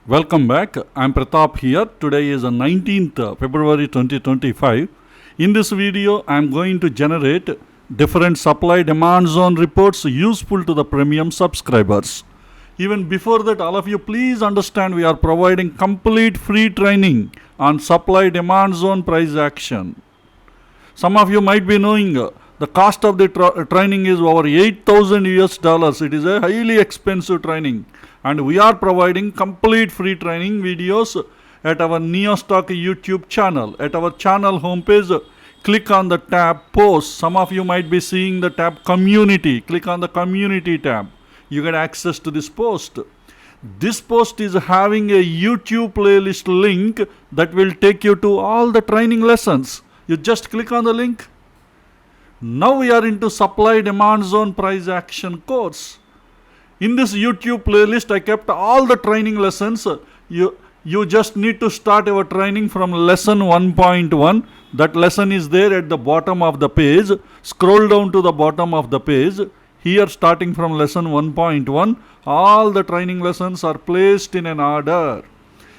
Welcome back. I'm Pratap here. Today is the 19th February 2025. In this video, I'm going to generate different supply demand zone reports useful to the premium subscribers. Even before that, all of you please understand we are providing complete free training on supply demand zone price action. Some of you might be knowing the cost of the training is over 8,000 US dollars. It is a highly expensive training, and we are providing complete free training videos at our NeoStock YouTube channel. At our channel homepage, click on the tab Posts. Some of you might be seeing the tab Community. Click on the Community tab. You get access to this post. This post is having a YouTube playlist link that will take you to all the training lessons. You just click on the link. Now we are into supply demand zone price action course. In this YouTube playlist, I kept all the training lessons. You just need to start your training from lesson 1.1. That lesson is there at the bottom of the page. Scroll down to the bottom of the page. Here, starting from lesson 1.1, all the training lessons are placed in an order.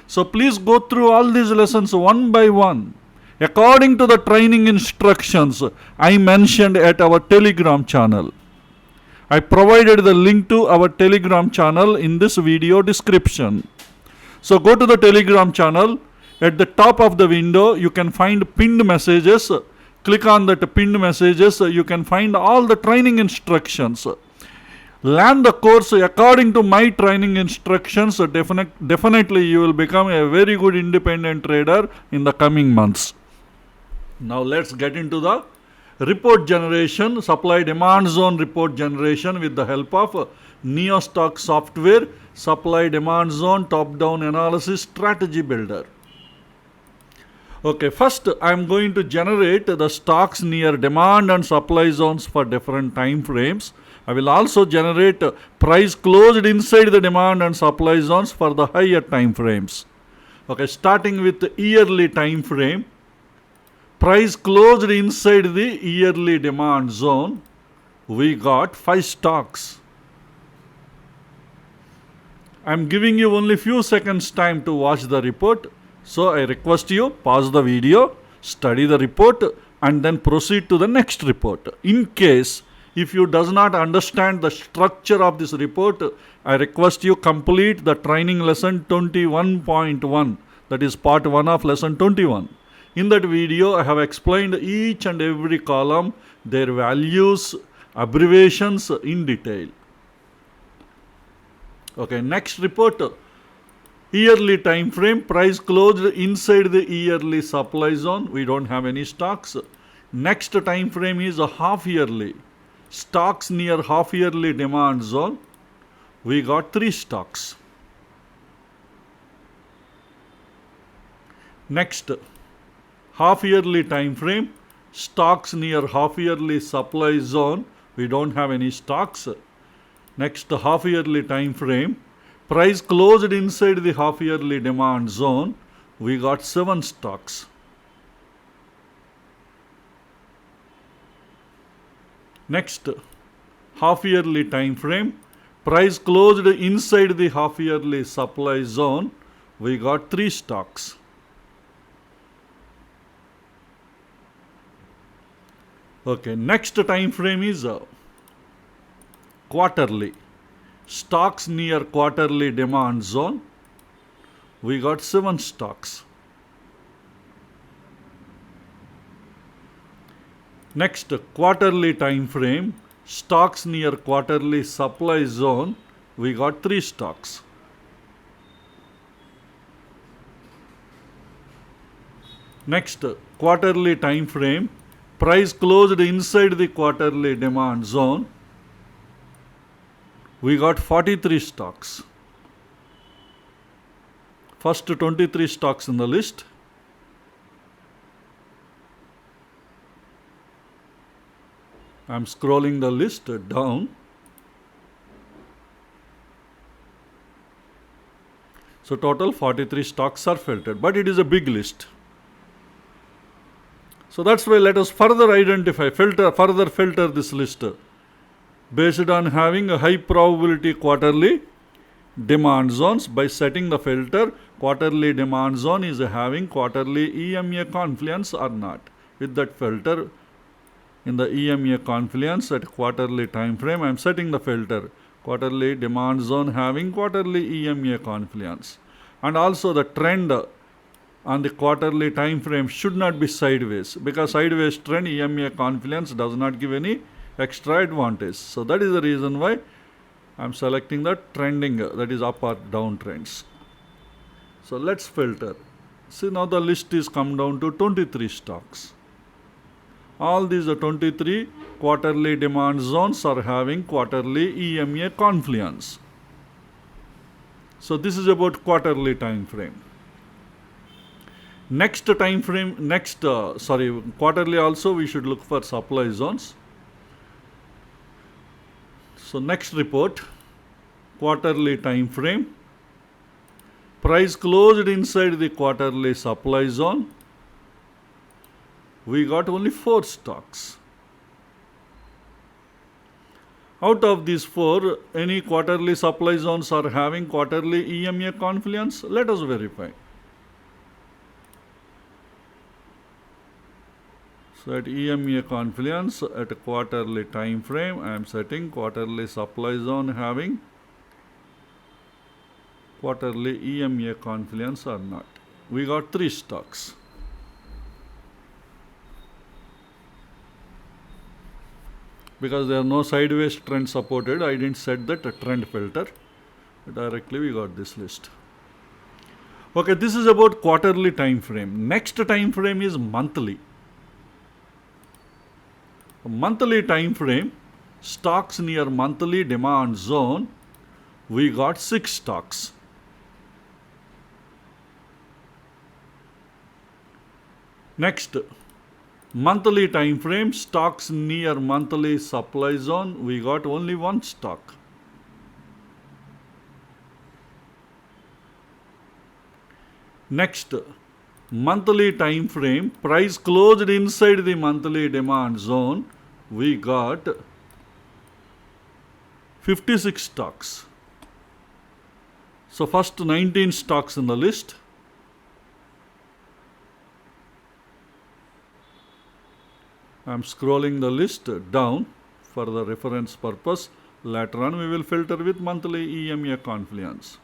So please go through all these lessons one by one, according to the training instructions I mentioned at our Telegram channel. I provided the link to our Telegram channel in this video description. So go to the Telegram channel. At the top of the window, you can find pinned messages. Click on that pinned messages. You can find all the training instructions. Learn the course according to my training instructions. Definitely you will become a very good independent trader in the coming months. Now let's get into the report generation, supply demand zone report generation with the help of NeoStock Software Supply Demand Zone Top-Down Analysis Strategy Builder. Okay, first I am going to generate the stocks near demand and supply zones for different time frames. I will also generate price closed inside the demand and supply zones for the higher time frames. Okay, starting with the yearly time frame. Price closed inside the yearly demand zone. We got 5 stocks. I am giving you only few seconds time to watch the report. So I request you pause the video, study the report, and then proceed to the next report. In case if you does not understand the structure of this report, I request you complete the training lesson 21.1. That is part 1 of lesson 21. In that video, I have explained each and every column, their values, abbreviations in detail. Okay, next report. Yearly time frame, price closed inside the yearly supply zone. We don't have any stocks. Next time frame is a half yearly. Stocks near half yearly demand zone. We got 3 stocks. Next, half yearly time frame, stocks near half yearly supply zone. We don't have any stocks. Next, half yearly time frame, price closed inside the half yearly demand zone. We got 7 stocks. Next, half yearly time frame, price closed inside the half yearly supply zone. We got 3 stocks. Okay, next time frame is quarterly. Stocks near quarterly demand zone. We got 7 stocks. Next, quarterly time frame. Stocks near quarterly supply zone. We got 3 stocks. Next, quarterly time frame. Price closed inside the quarterly demand zone. We got 43 stocks. First 23 stocks in the list. I am scrolling the list down. So total 43 stocks are filtered, but it is a big list. So that's why let us further identify, further filter this list based on having a high probability quarterly demand zones by setting the filter quarterly demand zone is having quarterly EMA confluence or not. With that filter in the EMA confluence at quarterly time frame, I am setting the filter quarterly demand zone having quarterly EMA confluence. And also the trend on the quarterly time frame should not be sideways, because sideways trend EMA confluence does not give any extra advantage. So that is the reason why I am selecting the trending, that is up or down trends. So let's filter. See, now the list is come down to 23 stocks. All these 23 quarterly demand zones are having quarterly EMA confluence. So this is about quarterly time frame. Next time frame, quarterly also we should look for supply zones. So next report, quarterly time frame, price closed inside the quarterly supply zone. We got only 4 stocks. Out of these 4, any quarterly supply zones are having quarterly EMA confluence? Let us verify. So at EMA confluence at a quarterly time frame, I am setting quarterly supply zone having quarterly EMA confluence or not. We got 3 stocks. Because there are no sideways trend supported, I didn't set that trend filter. Directly we got this list. Okay, this is about quarterly time frame. Next time frame is monthly. Monthly time frame, stocks near monthly demand zone, we got 6 stocks. Next, monthly time frame, stocks near monthly supply zone, we got only 1 stock. Next, monthly time frame, price closed inside the monthly demand zone, we got 56 stocks. So first 19 stocks in the list. I am scrolling the list down for the reference purpose. Later on we will filter with monthly EMA confluence.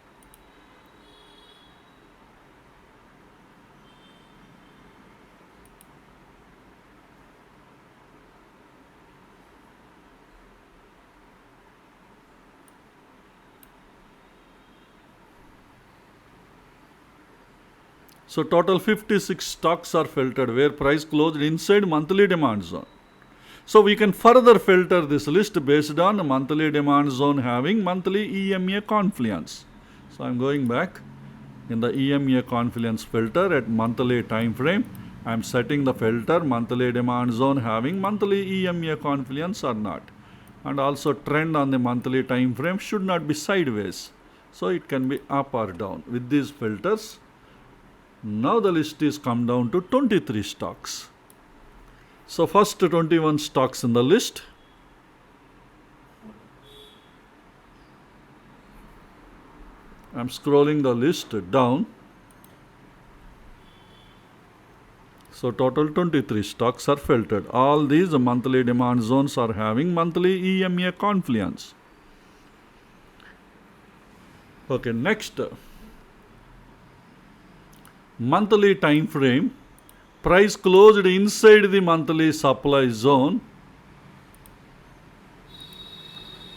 So total 56 stocks are filtered where price closed inside monthly demand zone. So we can further filter this list based on monthly demand zone having monthly EMA confluence. So I am going back in the EMA confluence filter at monthly time frame. I am setting the filter monthly demand zone having monthly EMA confluence or not. And also trend on the monthly time frame should not be sideways. So it can be up or down. With these filters, now the list is come down to 23 stocks. So first 21 stocks in the list. I am scrolling the list down. So total 23 stocks are filtered. All these monthly demand zones are having monthly EMA confluence. Okay, next. Monthly time frame, price closed inside the monthly supply zone,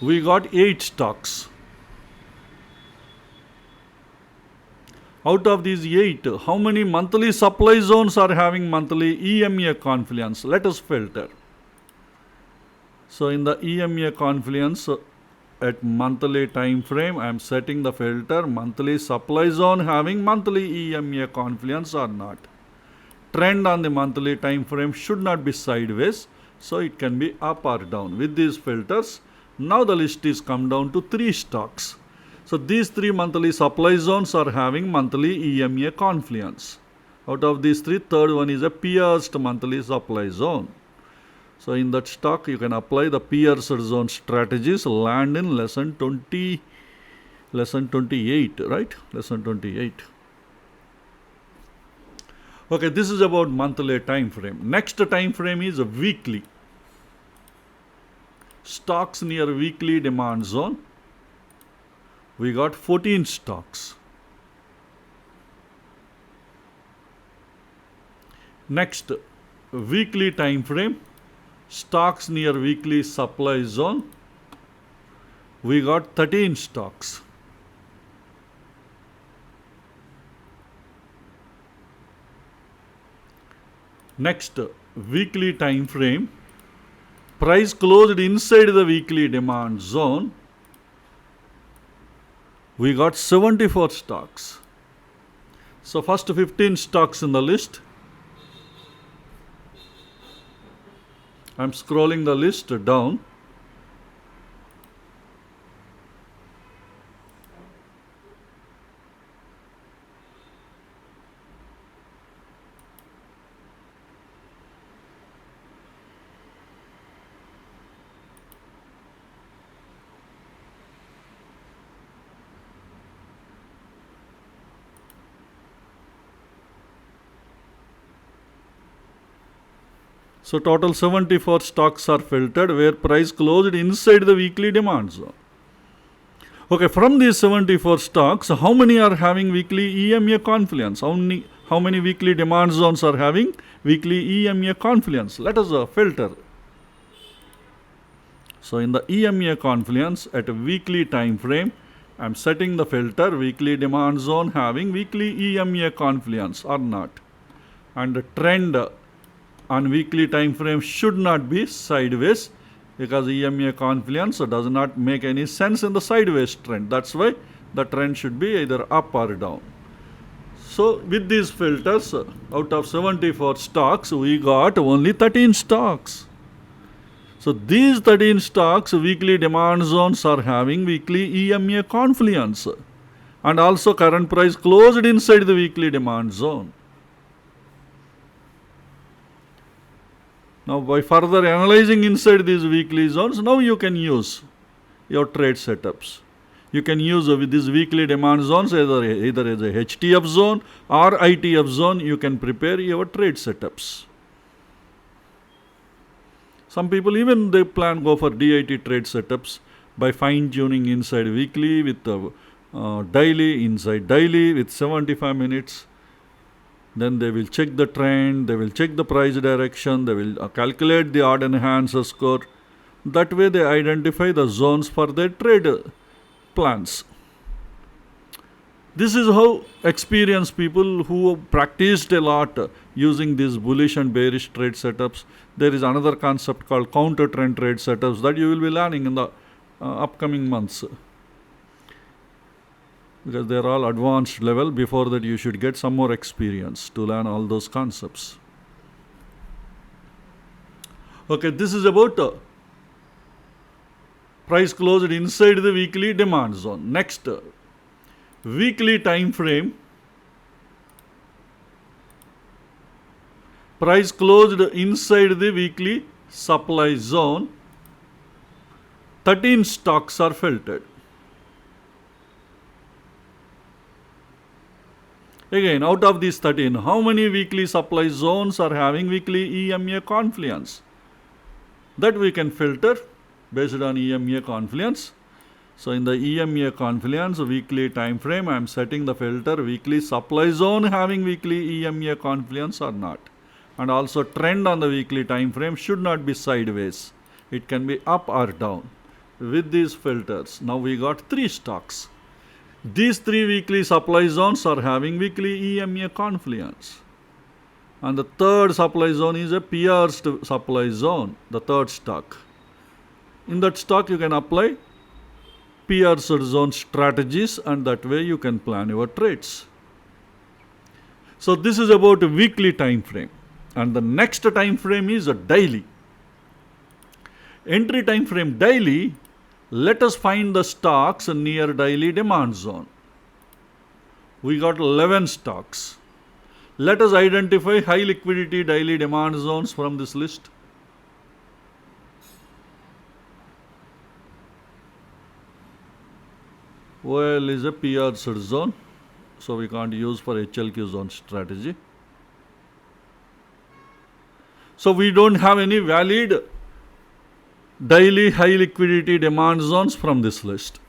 we got 8 stocks. Out of these 8, how many monthly supply zones are having monthly EMA confluence? Let us filter. So in the EMA confluence at monthly time frame, I am setting the filter monthly supply zone having monthly EMA confluence or not. Trend on the monthly time frame should not be sideways, so it can be up or down. With these filters, now the list is come down to 3 stocks. So these 3 monthly supply zones are having monthly EMA confluence. Out of these 3, third one is a pierced monthly supply zone. So in that stock, you can apply the pierced zone strategies, land in lesson 20 lesson 28, right? Lesson 28. Okay, this is about monthly time frame. Next time frame is a weekly. Stocks near weekly demand zone. We got 14 stocks. Next, weekly time frame. Stocks near weekly supply zone. We got 13 stocks. Next, weekly time frame. Price closed inside the weekly demand zone. We got 74 stocks. So first 15 stocks in the list. I'm scrolling the list down. So total 74 stocks are filtered where price closed inside the weekly demand zone. Okay, from these 74 stocks, how many are having weekly EMA confluence? How many weekly demand zones are having weekly EMA confluence? Let us filter. So in the EMA confluence at a weekly time frame, I am setting the filter weekly demand zone having weekly EMA confluence or not. And the trend on weekly time frame should not be sideways, because EMA confluence does not make any sense in the sideways trend. That's why the trend should be either up or down. So with these filters, out of 74 stocks, we got only 13 stocks. So these 13 stocks, weekly demand zones are having weekly EMA confluence, and also current price closed inside the weekly demand zone. Now by further analyzing inside these weekly zones, now you can use your trade setups. You can use with these weekly demand zones either as a HTF zone or ITF zone. You can prepare your trade setups. Some people even they plan go for DIT trade setups by fine tuning inside weekly with daily, inside daily with 75 minutes. Then they will check the trend, they will check the price direction, they will calculate the odd enhancer score. That way they identify the zones for their trade plans. This is how experienced people who practiced a lot using these bullish and bearish trade setups. There is another concept called counter trend trade setups that you will be learning in the upcoming months, because they are all advanced level. Before that you should get some more experience to learn all those concepts. Okay, this is about price closed inside the weekly demand zone. Next, weekly time frame. Price closed inside the weekly supply zone. 13 stocks are filtered. Again, out of these 13, how many weekly supply zones are having weekly EMA confluence? That we can filter based on EMA confluence. So in the EMA confluence weekly time frame, I am setting the filter weekly supply zone having weekly EMA confluence or not. And also trend on the weekly time frame should not be sideways. It can be up or down. With these filters, now we got 3 stocks. These 3 weekly supply zones are having weekly EMA confluence. And the third supply zone is a pierced supply zone, the third stock. In that stock you can apply pierced zone strategies, and that way you can plan your trades. So this is about a weekly time frame. And the next time frame is a daily. Entry time frame daily. Let us find the stocks near daily demand zone. We got 11 stocks. Let us identify high liquidity daily demand zones from this list. OL is a pierced zone, so we can't use for HLQ zone strategy. So we don't have any valid daily high liquidity demand zones from this list.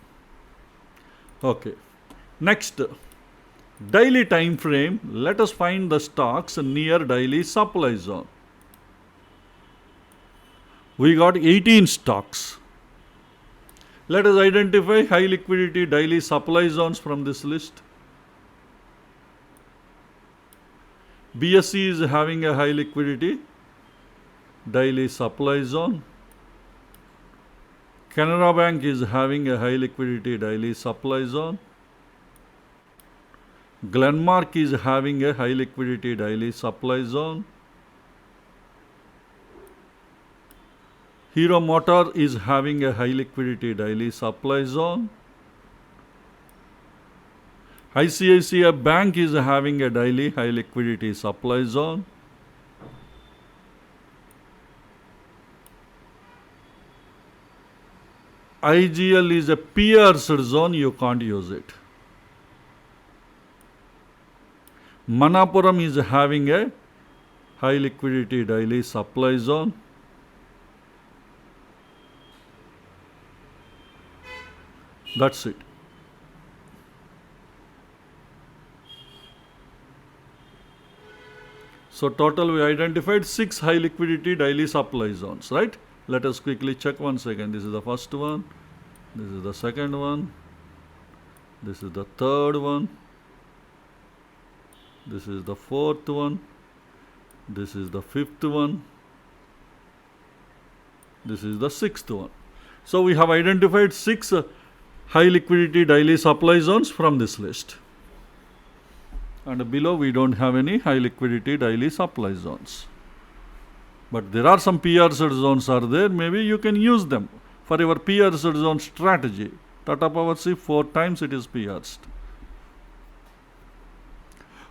Okay. Next, daily time frame. Let us find the stocks near daily supply zone. We got 18 stocks. Let us identify high liquidity daily supply zones from this list. BSE is having a high liquidity daily supply zone. Canara Bank is having a high liquidity daily supply zone. Glenmark is having a high liquidity daily supply zone. Hero Motor is having a high liquidity daily supply zone. ICICI Bank is having a daily high liquidity supply zone. IGL is a pierced zone, you can't use it. Manappuram is having a high liquidity daily supply zone. That's it. So total we identified 6 high liquidity daily supply zones, right? Let us quickly check once again. This is the first one. This is the second one. This is the third one. This is the fourth one. This is the fifth one. This is the sixth one. So we have identified 6 high liquidity daily supply zones from this list. And below we don't have any high liquidity daily supply zones. But there are some pierced zones are there. Maybe you can use them for your pierced zone strategy. Tata Power, see, 4 times it is pierced.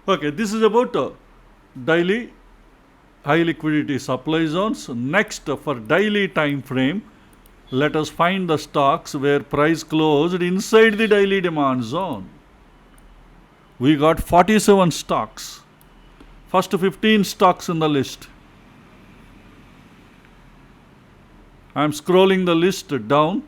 Okay, this is about daily high liquidity supply zones. Next, for daily time frame, let us find the stocks where price closed inside the daily demand zone. We got 47 stocks. First 15 stocks in the list. I am scrolling the list down.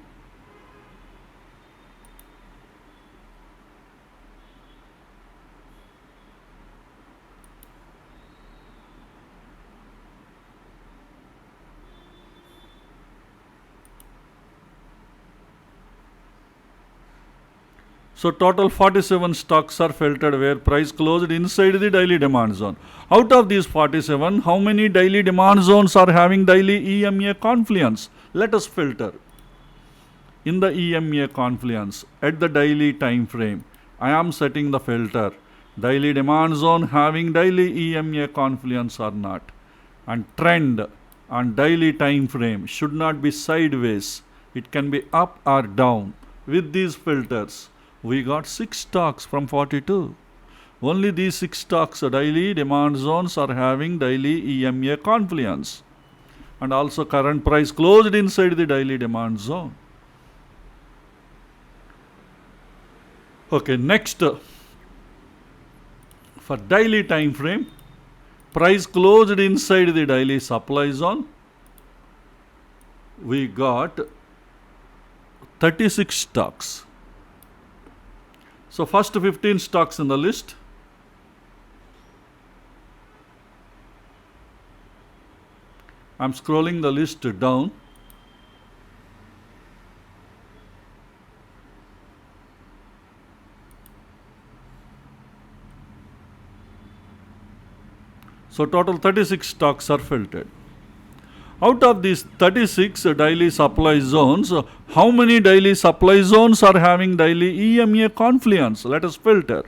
So total 47 stocks are filtered where price closed inside the daily demand zone. Out of these 47, how many daily demand zones are having daily EMA confluence? Let us filter. In the EMA confluence, at the daily time frame, I am setting the filter. Daily demand zone having daily EMA confluence or not. And trend on daily time frame should not be sideways. It can be up or down. With these filters, we got 6 stocks from 42. Only these 6 stocks, daily demand zones, are having daily EMA confluence. And also current price closed inside the daily demand zone. Okay, next, for daily time frame, price closed inside the daily supply zone. We got 36 stocks. So first 15 stocks in the list. I'm scrolling the list down. So total 36 stocks are filtered. Out of these 36 daily supply zones, how many daily supply zones are having daily EMA confluence? Let us filter.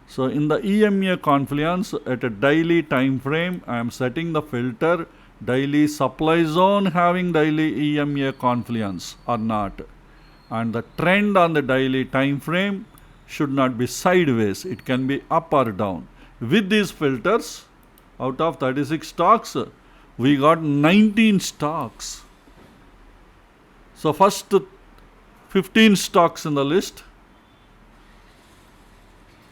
So in the EMA confluence at a daily time frame, I am setting the filter daily supply zone having daily EMA confluence or not. And the trend on the daily time frame should not be sideways. It can be up or down. With these filters, out of 36 stocks, we got 19 stocks. So first 15 stocks in the list.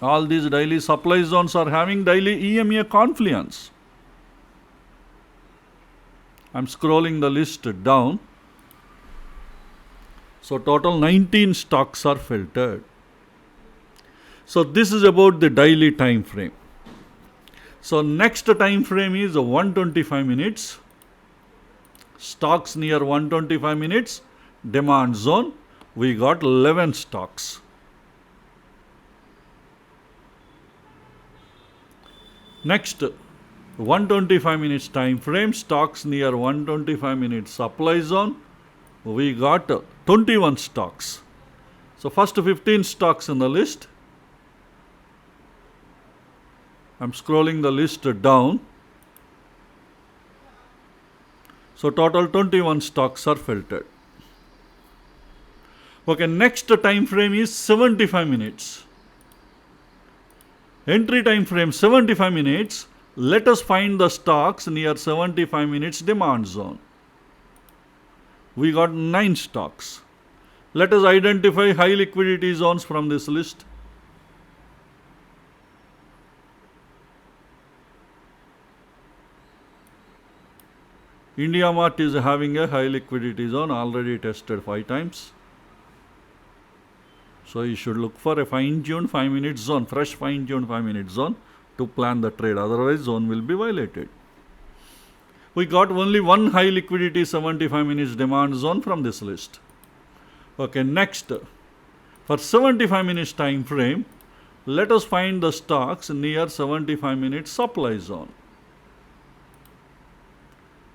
All these daily supply zones are having daily EMA confluence. I'm scrolling the list down. So total 19 stocks are filtered. So this is about the daily time frame. So next time frame is 125 minutes. Stocks near 125 minutes. Demand zone. We got 11 stocks. Next 125 minutes time frame. Stocks near 125 minutes supply zone. We got 21 stocks. So first 15 stocks in the list. I'm scrolling the list down. So total 21 stocks are filtered. Okay, next time frame is 75 minutes. Entry time frame 75 minutes. Let us find the stocks near 75 minutes demand zone. We got 9 stocks. Let us identify high liquidity zones from this list. India Mart is having a high liquidity zone, already tested 5 times. So you should look for a fine-tuned 5-minute zone, fresh fine-tuned 5-minute zone to plan the trade. Otherwise, zone will be violated. We got only one high liquidity 75 minutes demand zone from this list. Okay, next, for 75 minutes time frame, let us find the stocks near 75 minutes supply zone.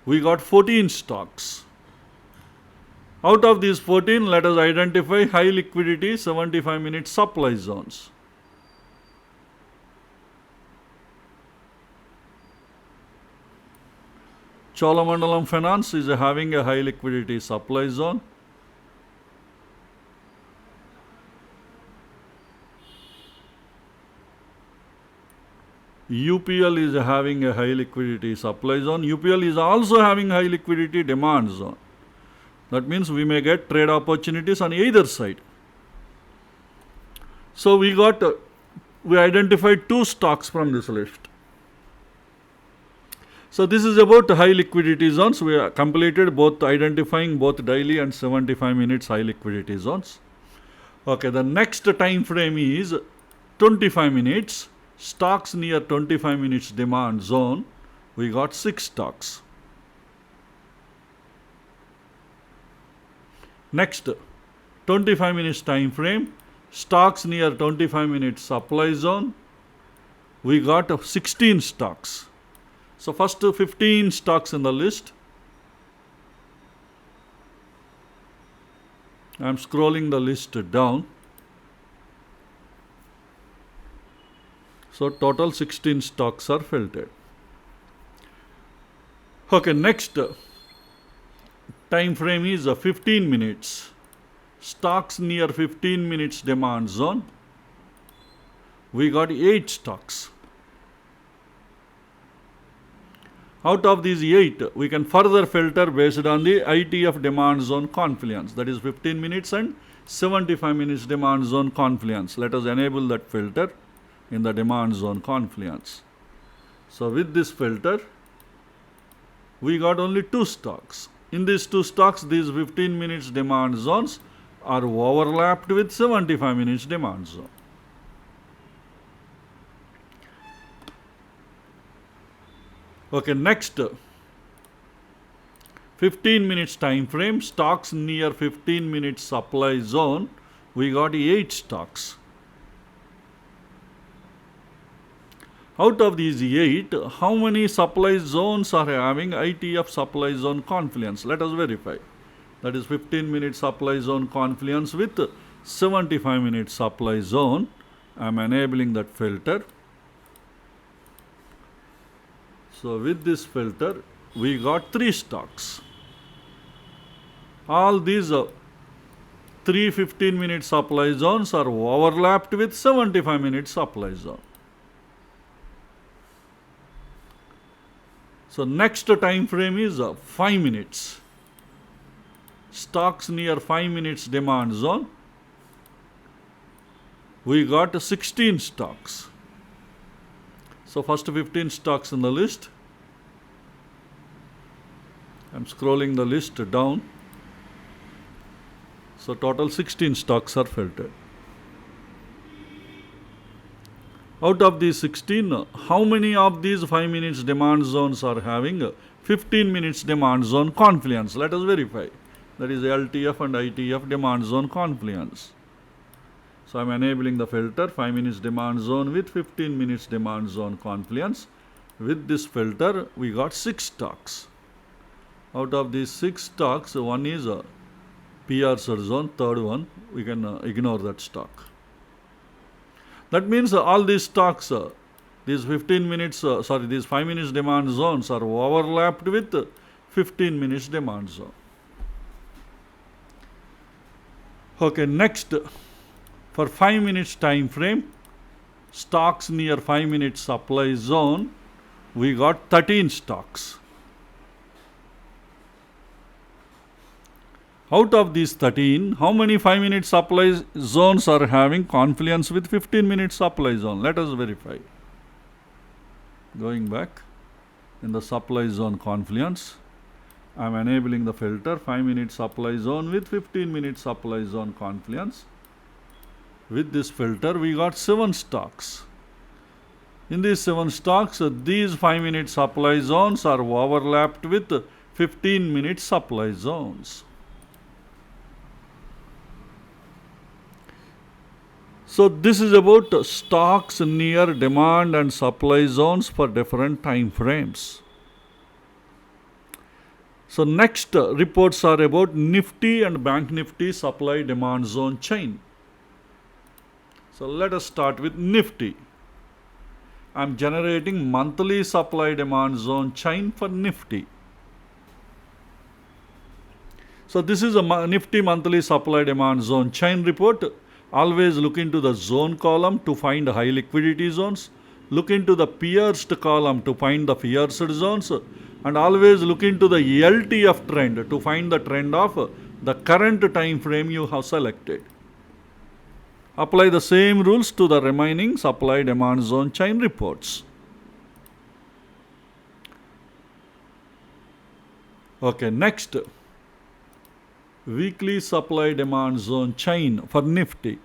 We got 14 stocks. Out of these 14, let us identify high liquidity 75 minutes supply zones. Cholamandalam Finance is having a high liquidity supply zone. UPL is having a high liquidity supply zone. UPL is also having high liquidity demand zone. That means we may get trade opportunities on either side. So we identified 2 stocks from this list. So this is about high liquidity zones. We have completed identifying both daily and 75 minutes high liquidity zones. Okay, the next time frame is 25 minutes. Stocks near 25 minutes demand zone. We got 6 stocks. Next, 25 minutes time frame. Stocks near 25 minutes supply zone. We got 16 stocks. So first 15 stocks in the list. I'm scrolling the list down. So total 16 stocks are filtered. Okay, next time frame is 15 minutes. Stocks near 15 minutes demand zone. We got 8 stocks. Out of these 8, we can further filter based on the ITF demand zone confluence. That is 15 minutes and 75 minutes demand zone confluence. Let us enable that filter in the demand zone confluence. So with this filter, we got only 2 stocks. In these 2 stocks, these 15 minutes demand zones are overlapped with 75 minutes demand zone. Okay, next 15 minutes time frame, stocks near 15 minutes supply zone, we got 8 stocks. Out of these 8, how many supply zones are having ITF supply zone confluence? Let us verify. That is 15 minute supply zone confluence with 75 minute supply zone. I am enabling that filter. So with this filter, we got 3 stocks. All these 3 15 minute supply zones are overlapped with 75 minute supply zone. So next time frame is 5 minutes. stocks near 5 minutes demand zone, we got 16 stocks. So first 15 stocks in the list. I'm scrolling the list down. So total 16 stocks are filtered. Out of these 16, how many of these 5 minutes demand zones are having 15 minutes demand zone confluence? Let us verify. That is LTF and ITF demand zone confluence. So I'm enabling the filter 5 minutes demand zone with 15 minutes demand zone confluence. With this filter, we got 6 stocks. Out of these 6 stocks, one is a PR zone, third one, we can ignore that stock. That means all these stocks, these 5 minutes demand zones are overlapped with 15 minutes demand zone. Okay, next, for 5 minutes time frame, stocks near 5 minutes supply zone, we got 13 stocks. Out of these 13, how many 5 minute supply zones are having confluence with 15 minute supply zone? Let us verify. Going back in the supply zone confluence, I am enabling the filter 5 minute supply zone with 15 minute supply zone confluence. With this filter, we got 7 stocks. In these 7 stocks, these 5 minute supply zones are overlapped with 15 minute supply zones. So this is about stocks near demand and supply zones for different time frames. So next reports are about NIFTY and BANKNIFTY supply demand zone chain. So let us start with NIFTY. I am generating monthly supply demand zone chain for NIFTY. So this is a NIFTY monthly supply demand zone chain report. Always look into the zone column to find high liquidity zones. Look into the pierced column to find the pierced zones. And always look into the LTF trend to find the trend of the current time frame you have selected. Apply the same rules to the remaining supply demand zone chain reports. Okay, next. Weekly supply demand zone chain for NIFTY.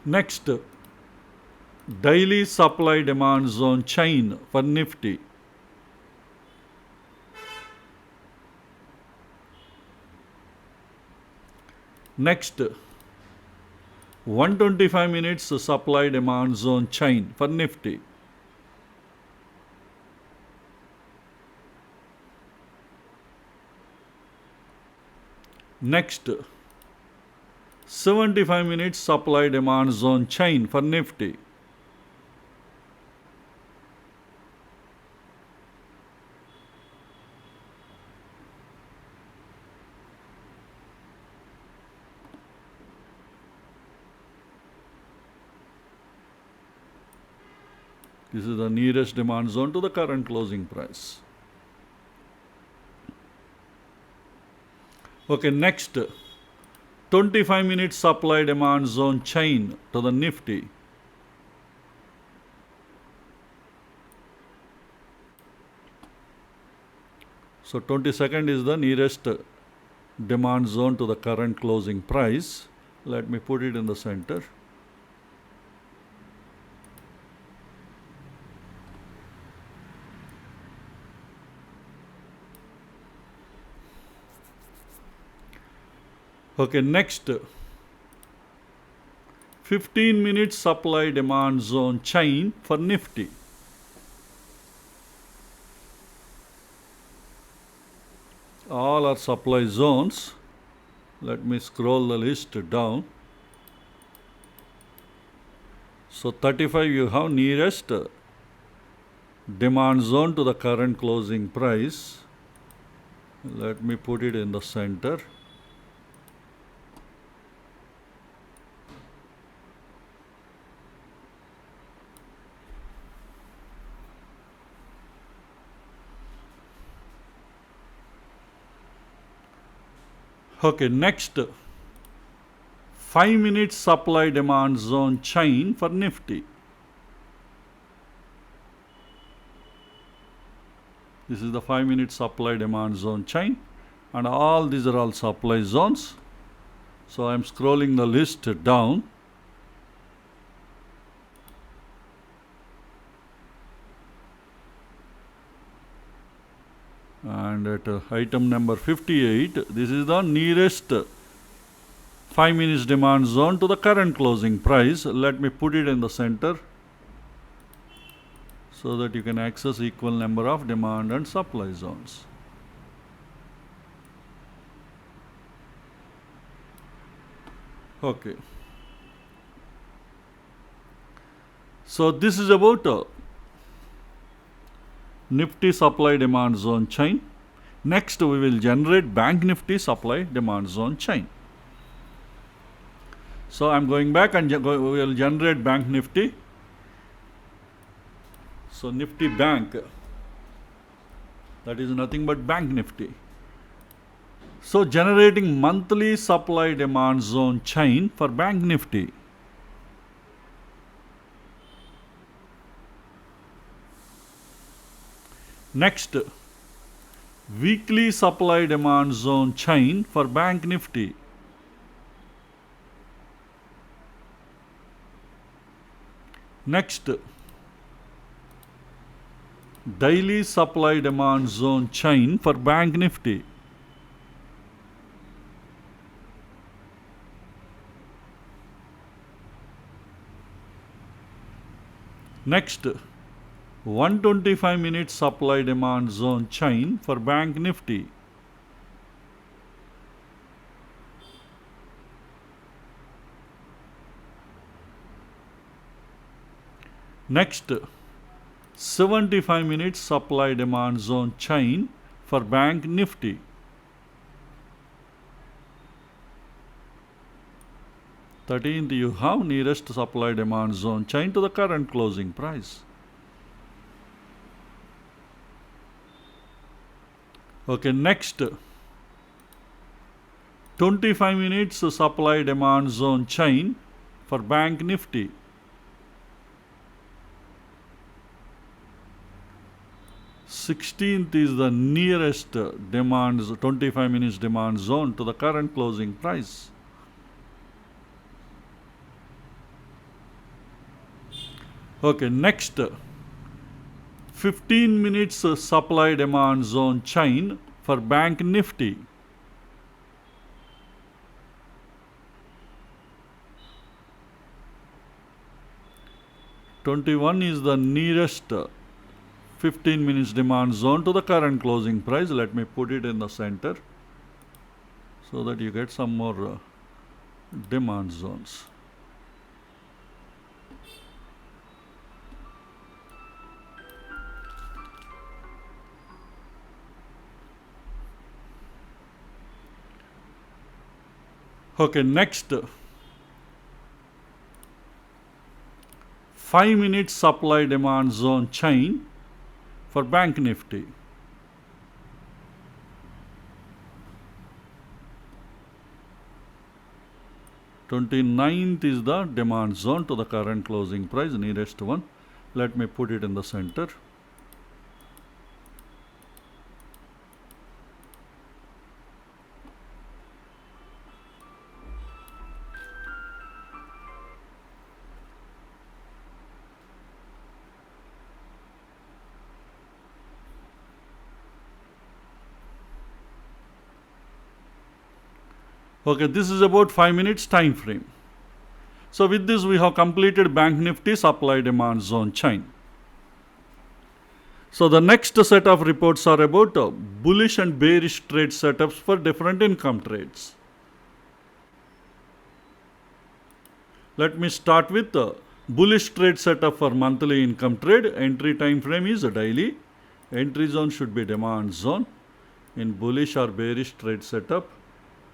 Next, daily supply demand zone chain for NIFTY. Next, 125 minutes supply demand zone chain for NIFTY. Next, 75 minutes supply demand zone chain for NIFTY. This is the nearest demand zone to the current closing price. Okay, next, 25 minutes supply demand zone chain to the NIFTY. So 22nd is the nearest demand zone to the current closing price. Let me put it in the center. Okay, next, 15 minutes supply demand zone chain for NIFTY. All are supply zones. Let me scroll the list down. So 35 you have nearest demand zone to the current closing price. Let me put it in the center. Okay, next 5 minutes supply demand zone chain for Nifty. This is the 5 minute supply demand zone chain, and all these are all supply zones. So I am scrolling the list down. And at item number 58, this is the nearest 5 minutes demand zone to the current closing price. Let me put it in the center so that you can access equal number of demand and supply zones. Okay. So this is about Nifty supply demand zone chain. Next we will generate Bank Nifty supply demand zone chain. So I am going back and we will generate Bank Nifty. So Nifty Bank, that is nothing but Bank Nifty. So generating monthly supply demand zone chain for Bank Nifty. Next, weekly supply demand zone chain for Bank Nifty. Next, daily supply demand zone chain for Bank Nifty. Next, 125 minute supply demand zone chain for Bank Nifty. Next, 75 minute supply demand zone chain for Bank Nifty. Thirteenth, you have nearest supply demand zone chain to the current closing price. Okay, next 25 minutes supply demand zone chain for Bank Nifty. Sixteenth is the nearest 25 minutes demand zone to the current closing price. Okay, next 15 minutes supply demand zone chain for Bank Nifty. '21 is the nearest 15 minutes demand zone to the current closing price. Let me put it in the center so that you get some more demand zones. Okay, next 5 minutes supply demand zone chain for Bank Nifty. '29th is the demand zone to the current closing price, nearest one. Let me put it in the center. Okay, this is about 5 minutes time frame. So with this we have completed Bank Nifty supply demand zone chain. So the next set of reports are about bullish and bearish trade setups for different income trades. Let me start with the bullish trade setup for monthly income trade. Entry time frame is daily. Entry zone should be demand zone. In bullish or bearish trade setup,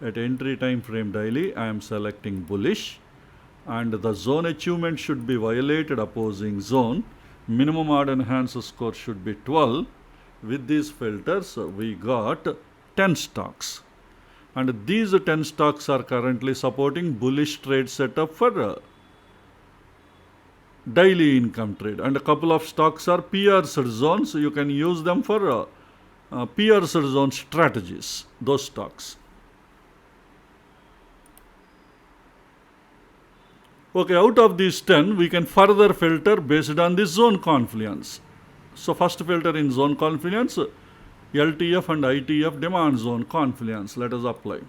at entry time frame daily, I am selecting bullish, and the zone achievement should be violated opposing zone. Minimum odd enhanced score should be 12. With these filters, we got 10 stocks. And these 10 stocks are currently supporting bullish trade setup for daily income trade. And a couple of stocks are pierced zones. You can use them for pierced zone strategies, those stocks. Okay, out of these 10, we can further filter based on the zone confluence. So first filter in zone confluence, LTF and ITF demand zone confluence. Let us apply.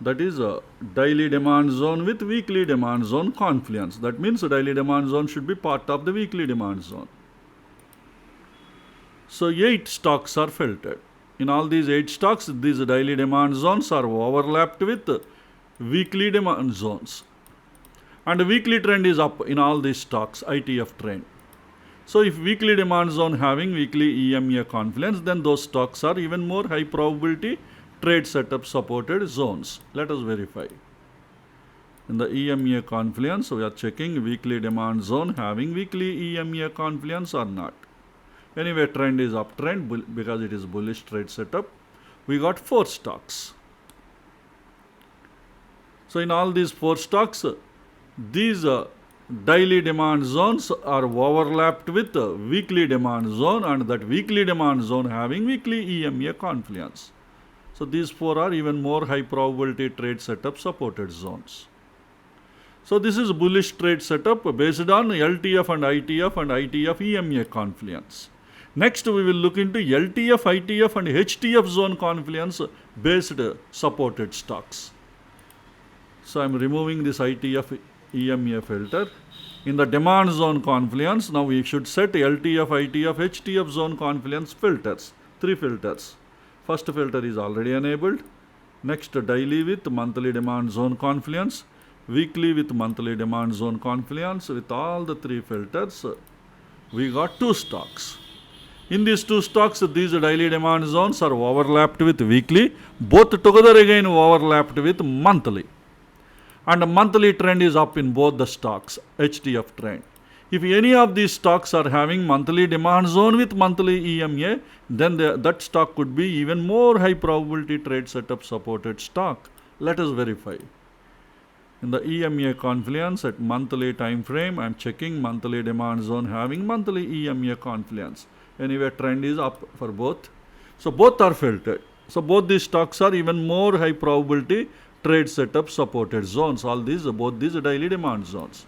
That is a daily demand zone with weekly demand zone confluence. That means a daily demand zone should be part of the weekly demand zone. So 8 stocks are filtered. In all these 8 stocks, these daily demand zones are overlapped with weekly demand zones. And the weekly trend is up in all these stocks, ITF trend. So if weekly demand zone having weekly EMA confluence, then those stocks are even more high probability trade setup supported zones. Let us verify. In the EMA confluence, we are checking weekly demand zone having weekly EMA confluence or not. Anyway, trend is uptrend because it is bullish trade setup. We got 4 stocks. So in all these 4 stocks, these daily demand zones are overlapped with the weekly demand zone, and that weekly demand zone having weekly EMA confluence. So these 4 are even more high probability trade setup supported zones. So this is bullish trade setup based on LTF and ITF EMA confluence. Next, we will look into LTF, ITF and HTF zone confluence based supported stocks. So I am removing this ITF EMA filter. In the demand zone confluence, now we should set LTF, ITF, HTF zone confluence filters. 3 filters. First filter is already enabled. Next, daily with monthly demand zone confluence. Weekly with monthly demand zone confluence. With all the 3 filters, we got 2 stocks. In these 2 stocks, these daily demand zones are overlapped with weekly. Both together again overlapped with monthly. And the monthly trend is up in both the stocks, HTF trend. If any of these stocks are having monthly demand zone with monthly EMA, then that stock could be even more high probability trade setup supported stock. Let us verify. In the EMA confluence at monthly time frame, I am checking monthly demand zone having monthly EMA confluence. Anyway, trend is up for both. So both are filtered. So both these stocks are even more high probability trade setup supported zones. Both these daily demand zones,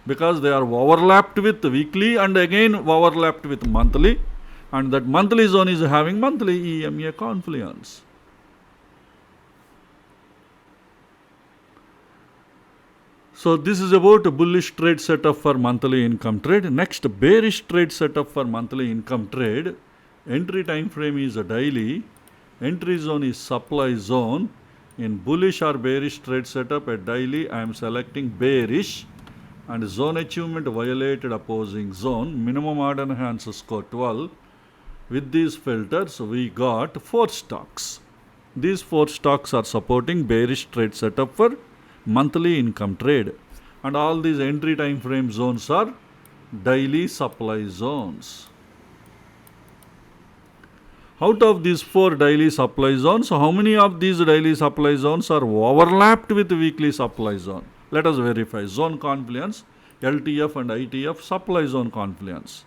because they are overlapped with weekly and again overlapped with monthly, and that monthly zone is having monthly EMA confluence. So this is about a bullish trade setup for monthly income trade. Next, bearish trade setup for monthly income trade. Entry time frame is a daily. Entry zone is supply zone. In bullish or bearish trade setup at daily, I am selecting bearish, and zone achievement violated opposing zone. Minimum order enhance score 12. With these filters, we got 4 stocks. These 4 stocks are supporting bearish trade setup for monthly income trade, and all these entry time frame zones are daily supply zones. Out of these 4 daily supply zones, how many of these daily supply zones are overlapped with weekly supply zone? Let us verify. Zone confluence, LTF and ITF supply zone confluence.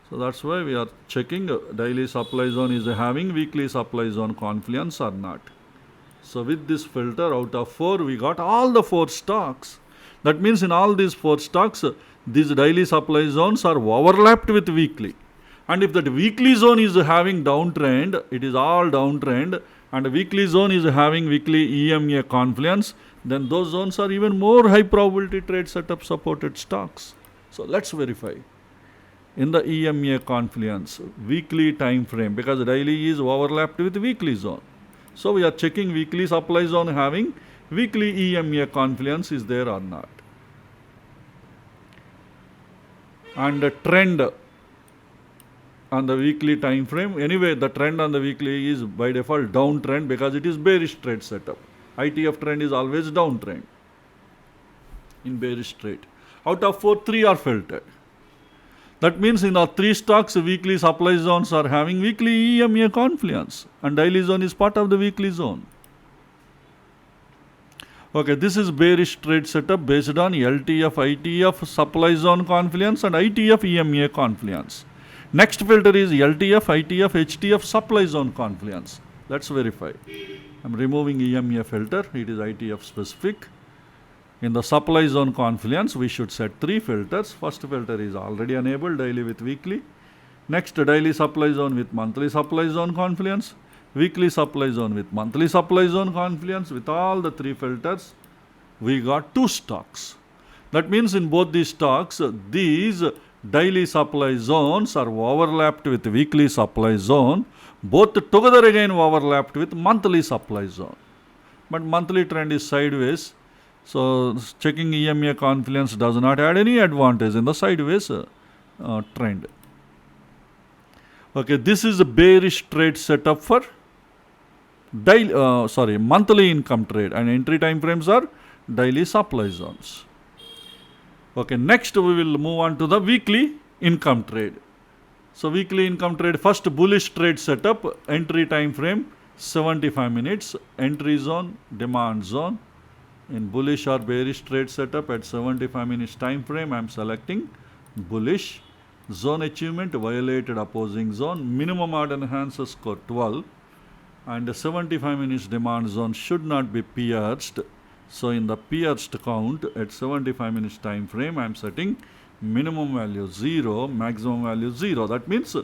So that's why we are checking daily supply zone is having weekly supply zone confluence or not. So with this filter, out of 4, we got all the 4 stocks. That means in all these 4 stocks, these daily supply zones are overlapped with weekly. And if that weekly zone is having downtrend, it is all downtrend, and the weekly zone is having weekly EMA confluence, then those zones are even more high probability trade setup supported stocks. So let's verify. In the EMA confluence, weekly time frame, because daily is overlapped with weekly zone. So we are checking weekly supply zone having weekly EMA confluence is there or not. And the trend on the weekly time frame, anyway the trend on the weekly is by default downtrend because it is bearish trade setup. ITF trend is always downtrend in bearish trade. Out of 4, 3 are filtered. That means in our three stocks, weekly supply zones are having weekly EMA confluence, and daily zone is part of the weekly zone. Okay, this is bearish trade setup based on LTF, ITF supply zone confluence and ITF EMA confluence. Next filter is LTF, ITF, HTF supply zone confluence. Let's verify. I'm removing EMA filter. It is ITF specific. In the supply zone confluence, we should set three filters. First filter is already enabled, daily with weekly. Next, daily supply zone with monthly supply zone confluence. Weekly supply zone with monthly supply zone confluence. With all the three filters, we got two stocks. That means in both these stocks, these daily supply zones are overlapped with weekly supply zone. Both together again overlapped with monthly supply zone. But monthly trend is sideways. So checking EMA confluence does not add any advantage in the sideways trend. Okay, this is a bearish trade setup for monthly income trade, and entry time frames are daily supply zones. Okay, next we will move on to the weekly income trade. So weekly income trade, first bullish trade setup, entry time frame 75 minutes, entry zone, demand zone. In bullish or bearish trade setup at 75 minutes time frame, I am selecting bullish. Zone achievement, violated opposing zone, minimum order enhancer score 12, and 75 minutes demand zone should not be pierced. So in the pierced count at 75 minutes time frame, I am setting minimum value 0, maximum value 0. That means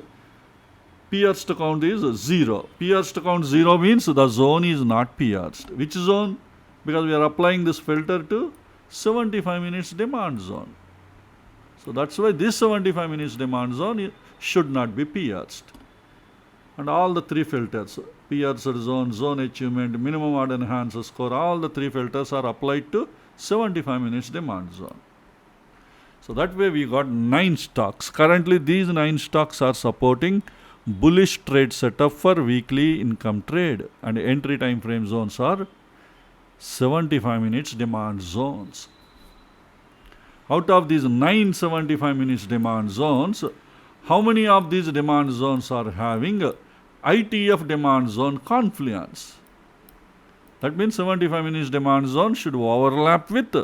pierced count is 0. Pierced count 0 means the zone is not pierced. Which zone? Because we are applying this filter to 75 minutes demand zone. So that's why this 75 minutes demand zone should not be pierced. And all the three filters, pierced zone, zone achievement, minimum order enhancer score, all the three filters are applied to 75 minutes demand zone. So that way we got 9 stocks. Currently these 9 stocks are supporting bullish trade setup for weekly income trade, and entry time frame zones are 75 minutes demand zones. Out of these 9 75 minutes demand zones, how many of these demand zones are having ITF demand zone confluence? That means 75 minutes demand zone should overlap with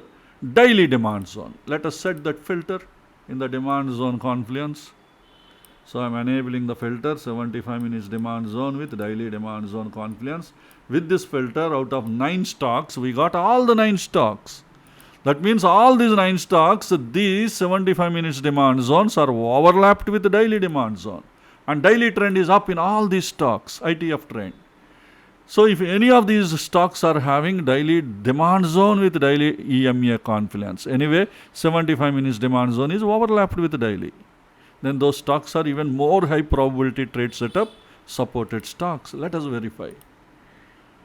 daily demand zone. Let us set that filter in the demand zone confluence. So I am enabling the filter 75 minutes demand zone with daily demand zone confluence. With this filter, out of 9 stocks, we got all the 9 stocks. That means all these 9 stocks, these 75 minutes demand zones are overlapped with the daily demand zone. And daily trend is up in all these stocks, ITF trend. So if any of these stocks are having daily demand zone with daily EMA confluence, anyway, 75 minutes demand zone is overlapped with daily, then those stocks are even more high probability trade setup supported stocks. Let us verify.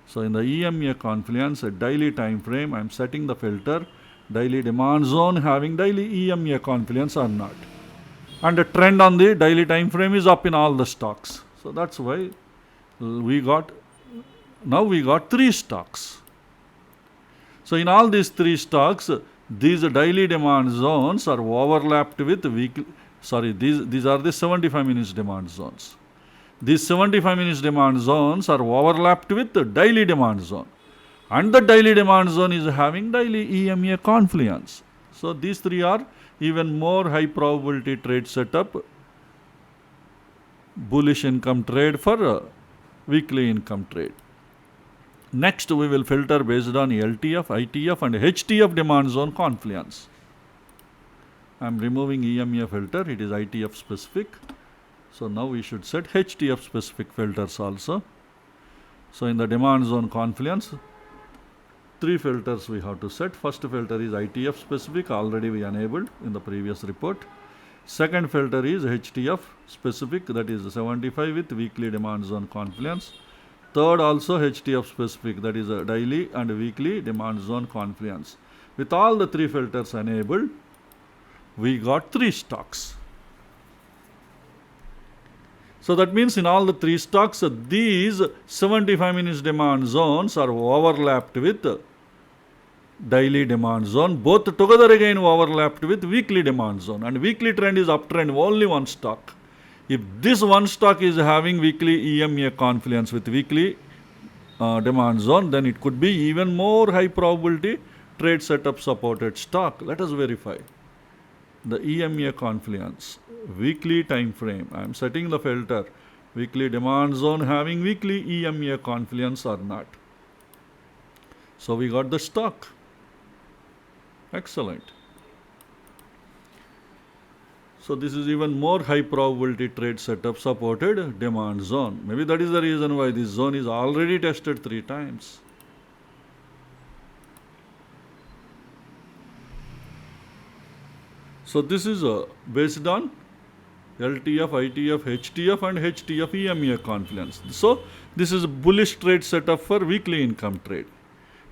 So in the EMA confluence, a daily time frame, I am setting the filter daily demand zone having daily EMA confluence or not. And the trend on the daily time frame is up in all the stocks. So that's why we got 3 stocks. So in all these 3 stocks, these daily demand zones are overlapped with weekly. These are the 75 minutes demand zones. These 75 minutes demand zones are overlapped with the daily demand zone. And the daily demand zone is having daily EMA confluence. So these 3 are even more high probability trade setup, bullish income trade for weekly income trade. Next we will filter based on LTF, ITF and HTF demand zone confluence. I am removing EMA filter, it is ITF specific. So now we should set HTF specific filters also. So in the demand zone confluence, 3 filters we have to set. First filter is ITF specific, already we enabled in the previous report. Second filter is HTF specific, that is 75 with weekly demand zone confluence. Third also HTF specific, that is a daily and weekly demand zone confluence. With all the 3 filters enabled, we got 3 stocks. So that means in all the 3 stocks, these 75 minutes demand zones are overlapped with daily demand zone. Both together again overlapped with weekly demand zone. And weekly trend is uptrend, only one stock. If this one stock is having weekly EMA confluence with weekly demand zone, then it could be even more high probability trade setup supported stock. Let us verify the EMA confluence, weekly time frame. I am setting the filter, weekly demand zone having weekly EMA confluence or not. So we got the stock. Excellent. So this is even more high probability trade setup supported demand zone. Maybe that is the reason why this zone is already tested 3 times. So this is based on LTF, ITF, HTF and HTF EMA confluence. So this is a bullish trade setup for weekly income trade.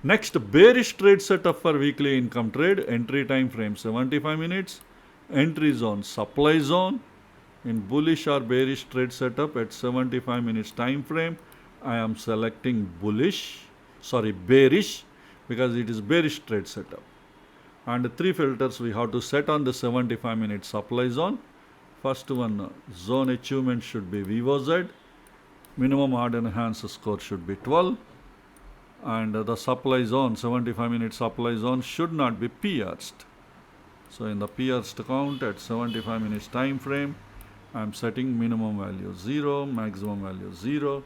Next, bearish trade setup for weekly income trade. Entry time frame 75 minutes. Entry zone, supply zone. In bullish or bearish trade setup at 75 minutes time frame, I am selecting bearish, because it is bearish trade setup. And 3 filters we have to set on the 75 minute supply zone. First one, zone achievement should be VOZ. Minimum odd enhanced score should be 12. And the supply zone, 75 minute supply zone should not be pierced. So in the pierced count at 75 minutes time frame, I am setting minimum value 0, maximum value 0.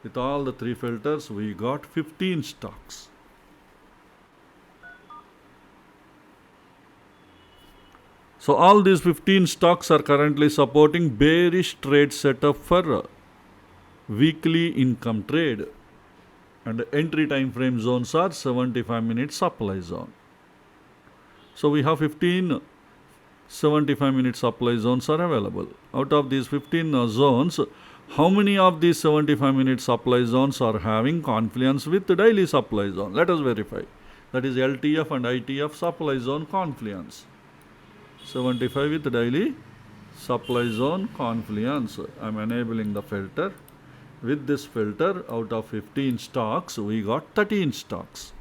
With all the 3 filters, we got 15 stocks. So all these 15 stocks are currently supporting bearish trade setup for weekly income trade. And entry time frame zones are 75 minute supply zone. So we have 15 75 minute supply zones are available. Out of these 15 zones, how many of these 75 minute supply zones are having confluence with the daily supply zone? Let us verify. That is LTF and ITF supply zone confluence. 75 with daily supply zone confluence. I am enabling the filter. With this filter, out of 15 stocks, we got 13 stocks.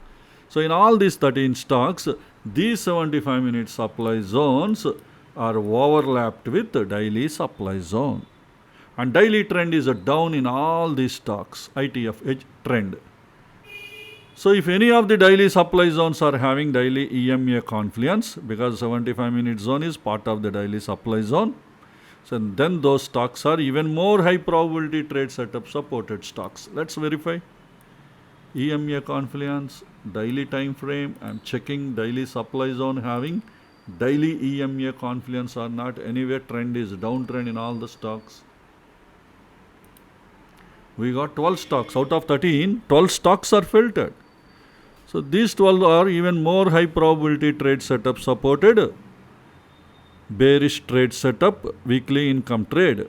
So in all these 13 stocks, these 75 minute supply zones are overlapped with the daily supply zone. And daily trend is down in all these stocks, ITF trend. So if any of the daily supply zones are having daily EMA confluence, because 75 minute zone is part of the daily supply zone, so then those stocks are even more high probability trade setup supported stocks. Let's verify. EMA confluence, daily time frame. I am checking daily supply zone having daily EMA confluence or not. Anyway, trend is downtrend in all the stocks. We got 12 stocks. Out of 13, 12 stocks are filtered. So these 12 are even more high probability trade setup supported bearish trade setup weekly income trade,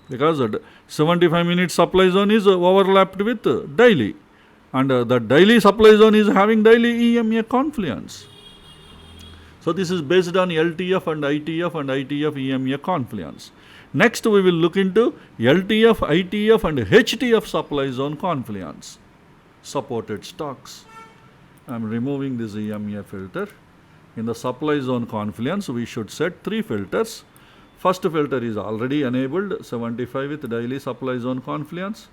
because 75 minute supply zone is overlapped with daily, and the daily supply zone is having daily EMA confluence. So this is based on LTF and ITF EMA confluence. Next we will look into LTF, ITF and HTF supply zone confluence supported stocks. I am removing this EMA filter. In the supply zone confluence, we should set 3 filters. First filter is already enabled, 75 with daily supply zone confluence.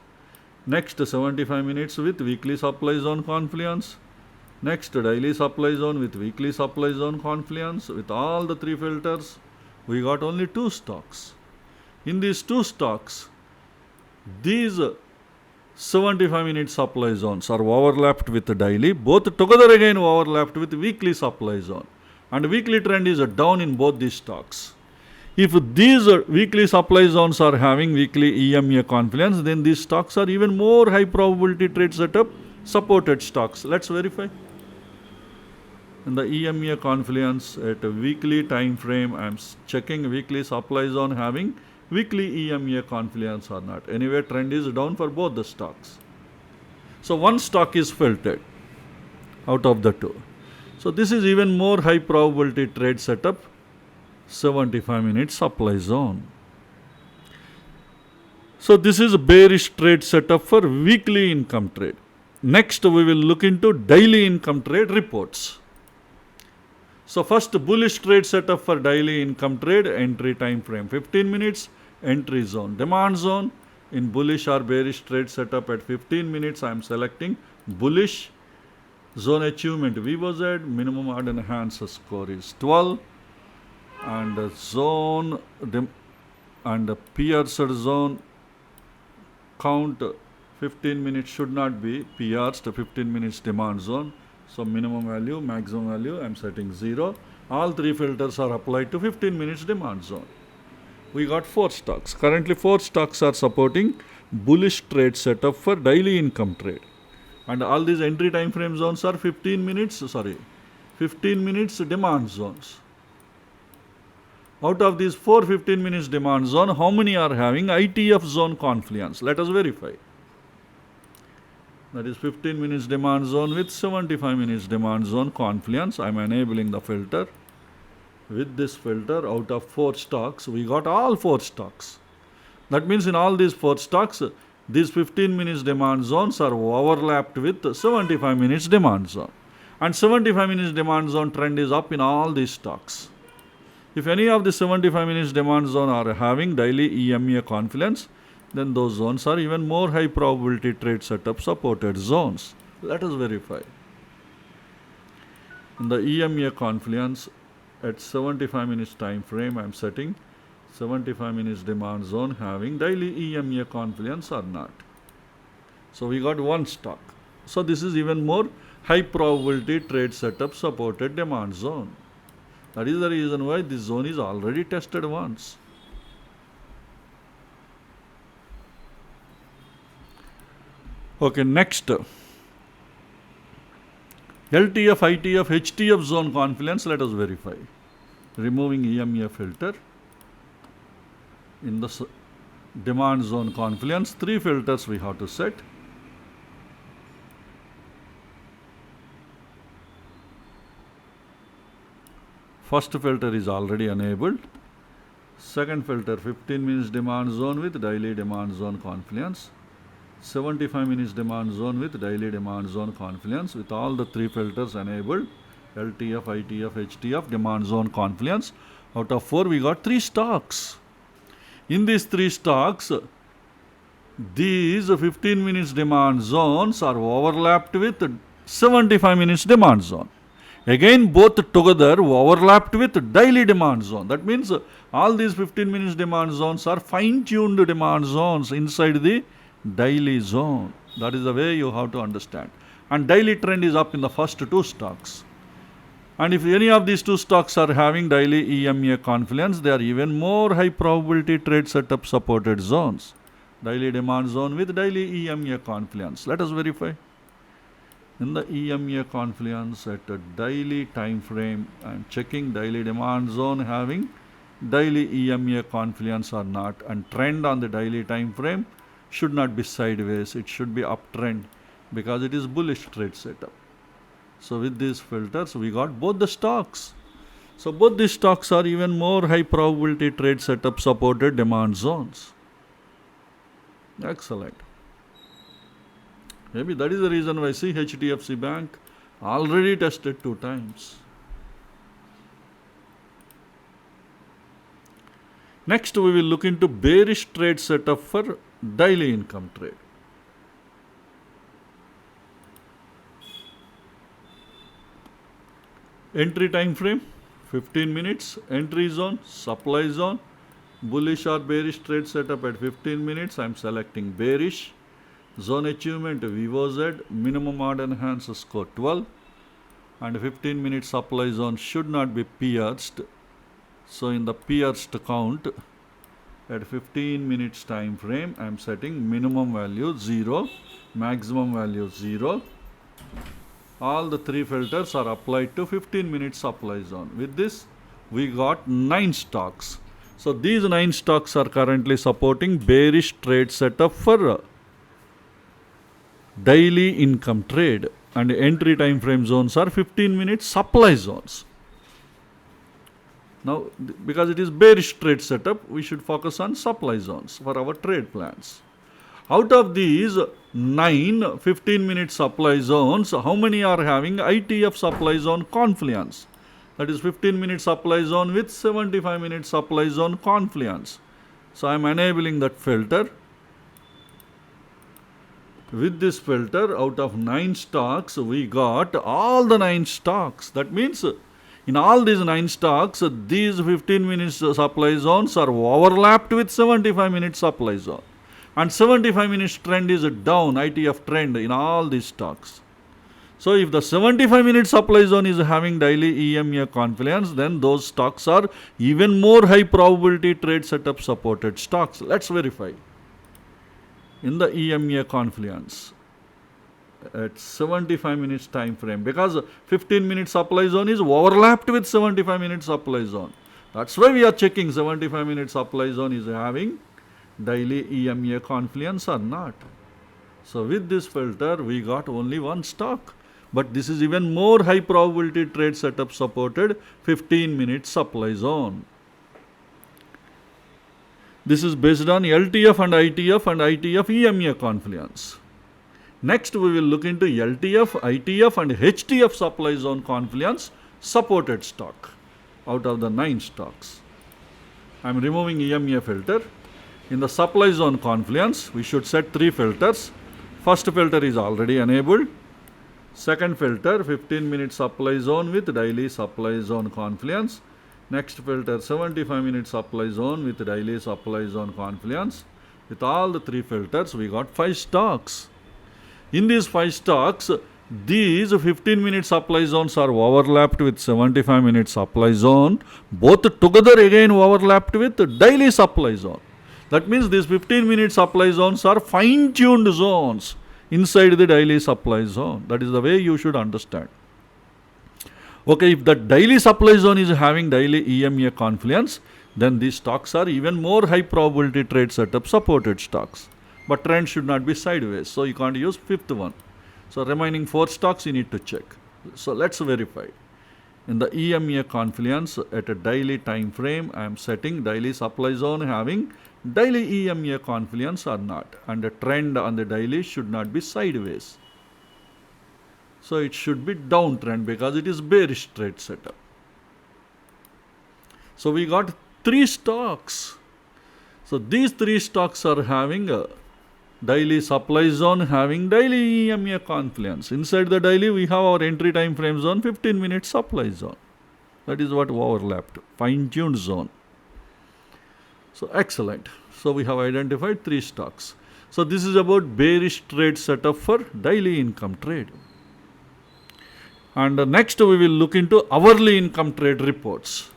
Next, 75 minutes with weekly supply zone confluence. Next, daily supply zone with weekly supply zone confluence. With all the 3 filters, we got only 2 stocks. In these 2 stocks, these 75 minute supply zones are overlapped with the daily, both together again overlapped with weekly supply zone, and weekly trend is down in both these stocks. If these weekly supply zones are having weekly EMA confluence, then these stocks are even more high probability trade setup supported stocks. Let's verify. In the EMA confluence at a weekly time frame, I am checking weekly supply zone having weekly EMA confluence or not. Anyway, trend is down for both the stocks. So one stock is filtered out of the 2. So this is even more high probability trade setup, 75 minute supply zone. So this is a bearish trade setup for weekly income trade. Next, we will look into daily income trade reports. So first, bullish trade setup for daily income trade, entry time frame 15 minutes, entry zone, demand zone. In bullish or bearish trade setup at 15 minutes, I am selecting bullish. Zone achievement VOZ, minimum odd enhancer score is 12, and zone and pierced zone count 15 minutes should not be pierced, 15 minutes demand zone. So minimum value, maximum value, I am setting 0. All three filters are applied to 15 minutes demand zone. We got 4 stocks. Currently 4 stocks are supporting bullish trade setup for daily income trade. And all these entry time frame zones are 15 minutes demand zones. Out of these 4 15 minutes demand zone, how many are having ITF zone confluence? Let us verify. That is 15 minutes demand zone with 75 minutes demand zone confluence. I am enabling the filter. With this filter, out of 4 stocks, we got all 4 stocks. That means in all these 4 stocks, these 15 minutes demand zones are overlapped with 75 minutes demand zone. And 75 minutes demand zone trend is up in all these stocks. If any of the 75 minutes demand zone are having daily EMA confluence, then those zones are even more high probability trade setup supported zones. Let us verify. In the EMA confluence at 75 minutes time frame, I am setting 75 minutes demand zone having daily EMA confluence or not. So we got 1 stock. So this is even more high probability trade setup supported demand zone. That is the reason why this zone is already tested once. Okay, next. LTF, ITF, HTF zone confluence, let us verify. Removing EMA filter. In the demand zone confluence, 3 filters we have to set. First filter is already enabled. Second filter, 15 minutes demand zone with daily demand zone confluence. 75 minutes demand zone with daily demand zone confluence. With all the 3 filters enabled, LTF, ITF, HTF, demand zone confluence. Out of 4, we got 3 stocks. In these 3 stocks, these 15 minutes demand zones are overlapped with 75 minutes demand zone. Again, both together overlapped with daily demand zone. That means all these 15 minutes demand zones are fine-tuned demand zones inside the daily zone. That is the way you have to understand. And daily trend is up in the first 2 stocks. And if any of these 2 stocks are having daily EMA confluence, they are even more high probability trade setup supported zones. Daily demand zone with daily EMA confluence. Let us verify. In the EMA confluence at a daily time frame, I am checking daily demand zone having daily EMA confluence or not, and trend on the daily time frame should not be sideways, it should be uptrend because it is bullish trade setup. So with these filters, we got both the stocks. So both these stocks are even more high probability trade setup supported demand zones. Excellent. Maybe that is the reason why HDFC Bank already tested 2 times. Next, we will look into bearish trade setup for daily income trade. Entry time frame 15 minutes, entry zone, supply zone, bullish or bearish trade setup at 15 minutes. I am selecting bearish. Zone achievement VOZ, minimum odd enhancer score 12, and 15 minute supply zone should not be pierced. So in the pierced count at 15 minutes time frame, I am setting minimum value 0, maximum value 0. All the 3 filters are applied to 15 minute supply zone. With this, we got 9 stocks. So these 9 stocks are currently supporting bearish trade setup for daily income trade, and entry time frame zones are 15 minute supply zones. Now, because it is bearish trade setup, we should focus on supply zones for our trade plans. Out of these 9 15-minute supply zones, how many are having ITF supply zone confluence? That is 15-minute supply zone with 75-minute supply zone confluence. So I am enabling that filter. With this filter, out of 9 stocks, we got all the 9 stocks. That means in all these 9 stocks, these 15-minute supply zones are overlapped with 75-minute supply zone. And 75 minutes trend is a down, ITF trend in all these stocks. So if the 75 minute supply zone is having daily EMA confluence, then those stocks are even more high probability trade setup supported stocks. Let's verify. In the EMA confluence at 75 minutes time frame, because 15 minute supply zone is overlapped with 75 minute supply zone. That's why we are checking 75 minute supply zone is having daily EMA confluence or not. So with this filter, we got only one stock. But this is even more high probability trade setup supported 15-minute supply zone. This is based on LTF and ITF EMA confluence. Next, we will look into LTF, ITF and HTF supply zone confluence supported stock out of the 9 stocks. I am removing EMA filter. In the supply zone confluence, we should set 3 filters. First filter is already enabled. Second filter, 15-minute supply zone with daily supply zone confluence. Next filter, 75-minute supply zone with daily supply zone confluence. With all the 3 filters, we got 5 stocks. In these 5 stocks, these 15-minute supply zones are overlapped with 75-minute supply zone. Both together again overlapped with daily supply zone. That means these 15-minute supply zones are fine-tuned zones inside the daily supply zone. That is the way you should understand. Okay, if the daily supply zone is having daily EMA confluence, then these stocks are even more high probability trade setup supported stocks. But trend should not be sideways, so you can't use 5th one. So remaining 4 stocks you need to check. So let's verify. In the EMA confluence at a daily time frame, I am setting daily supply zone having daily EMA confluence or not, and the trend on the daily should not be sideways. So it should be downtrend because it is bearish trade setup. So we got 3 stocks. So these 3 stocks are having a daily supply zone having daily EMA confluence. Inside the daily we have our entry time frame zone, 15-minute supply zone. That is what overlapped, fine-tuned zone. So excellent. So we have identified 3 stocks. So this is about bearish trade setup for daily income trade. And next we will look into hourly income trade reports.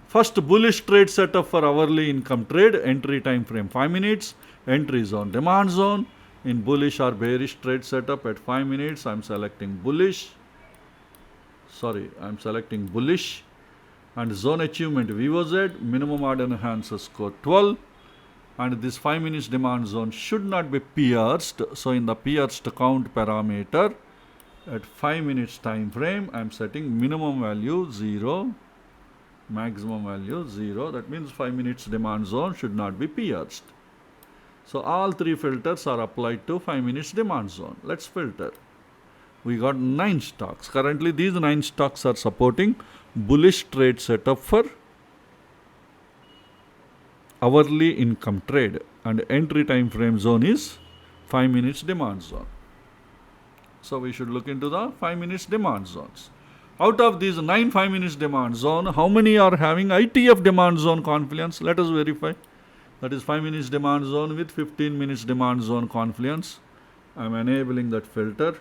First, bullish trade setup for hourly income trade, entry time frame 5 minutes, entry zone, demand zone. In bullish or bearish trade setup at 5 minutes, I am selecting bullish. And zone achievement VOZ, minimum order enhancer score 12. And this 5 minutes demand zone should not be pierced. So in the pierced count parameter, at 5 minutes time frame, I am setting minimum value 0, maximum value 0. That means 5 minutes demand zone should not be pierced. So all 3 filters are applied to 5 minutes demand zone. Let's filter. We got 9 stocks. Currently these 9 stocks are supporting bullish trade setup for hourly income trade, and entry time frame zone is 5 minutes demand zone. So we should look into the 5 minutes demand zones. Out of these 9 5 minutes demand zone, how many are having ITF demand zone confluence? Let us verify. That is 5 minutes demand zone with 15 minutes demand zone confluence. I am enabling that filter.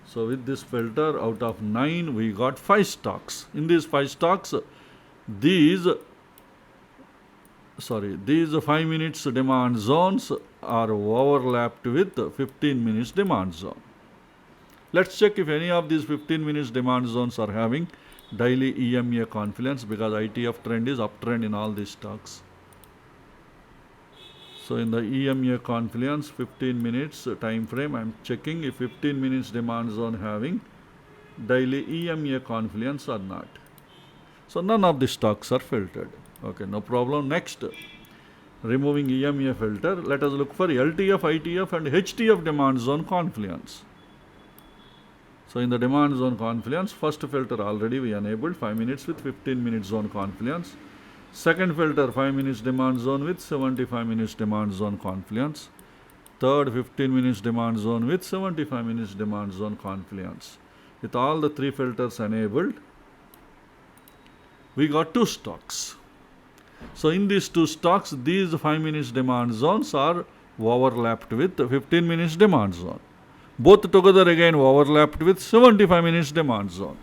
So with this filter, out of 9, we got 5 stocks. In these 5 stocks, these 5 minutes demand zones are overlapped with 15 minutes demand zone. Let's check if any of these 15 minutes demand zones are having daily EMA confluence, because ITF trend is uptrend in all these stocks. So in the EMA confluence 15 minutes time frame, I am checking if 15 minutes demand zone having daily EMA confluence or not. So none of the stocks are filtered. Okay, no problem. Next, Removing EMA filter, let us look for LTF, ITF and HTF demand zone confluence. So in the demand zone confluence, first filter already we enabled 5 minutes with 15 minutes zone confluence. Second filter 5 minutes demand zone with 75 minutes demand zone confluence. Third 15 minutes demand zone with 75 minutes demand zone confluence. With all the three filters enabled, we got two stocks. So in these two stocks, these 5 minutes demand zones are overlapped with 15 minutes demand zone. Both together again overlapped with 75 minutes demand zone.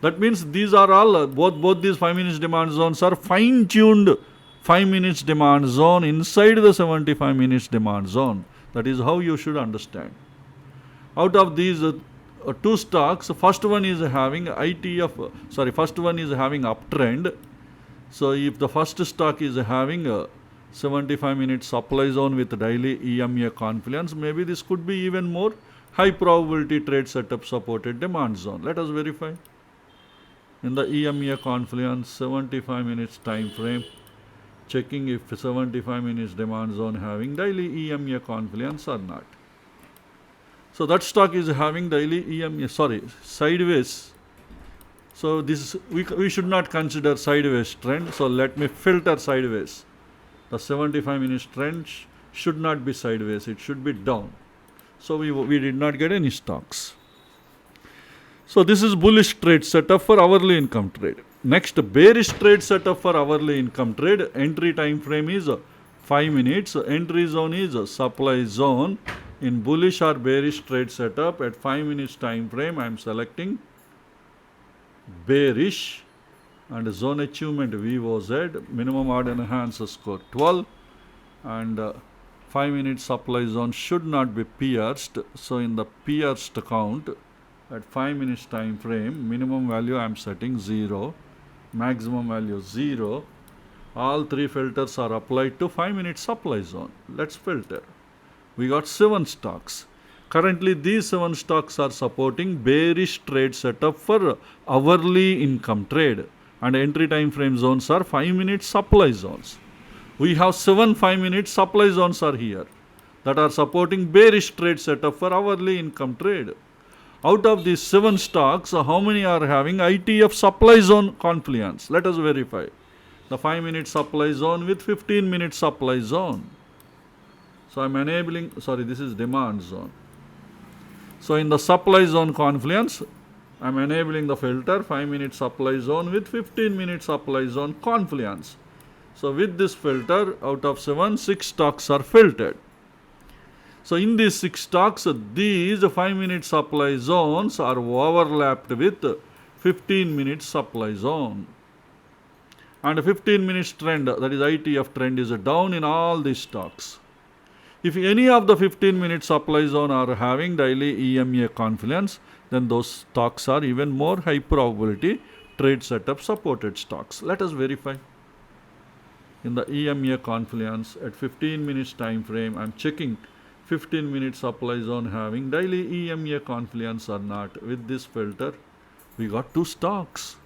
That means these are all, both these 5 minutes demand zones are fine-tuned 5 minutes demand zone inside the 75 minutes demand zone. That is how you should understand. Out of these two stocks, first one is having first one is having uptrend. So if the first stock is having a 75 minute supply zone with daily EMA confluence, maybe this could be even more high probability trade setup supported demand zone. Let us verify. In the EMA confluence 75 minutes time frame, checking if 75 minutes demand zone having daily EMA confluence or not. So that stock is having daily EMA, sideways. So this we should not consider sideways trend. So let me filter sideways. The 75 minutes trend should not be sideways, it should be down. So we did not get any stocks. So this is bullish trade setup for hourly income trade. Next, bearish trade setup for hourly income trade. Entry time frame is 5 minutes. Entry zone is supply zone. In bullish or bearish trade setup at 5 minutes time frame, I am selecting bearish and zone achievement VOZ, minimum odd enhance score 12, and 5 minute supply zone should not be pierced. So in the pierced count at 5 minutes time frame, minimum value I am setting 0, maximum value 0. All three filters are applied to 5 minute supply zone. Let's filter. We got 7 stocks. Currently, these 7 stocks are supporting bearish trade setup for hourly income trade, and entry time frame zones are 5 minute supply zones. We have 7 5 minute supply zones are here that are supporting bearish trade setup for hourly income trade. Out of these 7 stocks, how many are having ITF supply zone confluence? Let us verify. The 5 minute supply zone with 15 minute supply zone. So I am enabling, this is demand zone. So in the supply zone confluence, I am enabling the filter 5 minute supply zone with 15 minute supply zone confluence. So with this filter, out of 7, 6 stocks are filtered. So in these 6 stocks, these 5 minute supply zones are overlapped with 15 minute supply zone. And 15 minutes trend, that is ITF trend, is down in all these stocks. If any of the 15 minute supply zone are having daily EMA confluence, then those stocks are even more high probability trade setup supported stocks. Let us verify. In the EMA confluence at 15 minutes time frame, I am checking 15 minute supply zone having daily EMA confluence or not. With this filter, we got 2 stocks.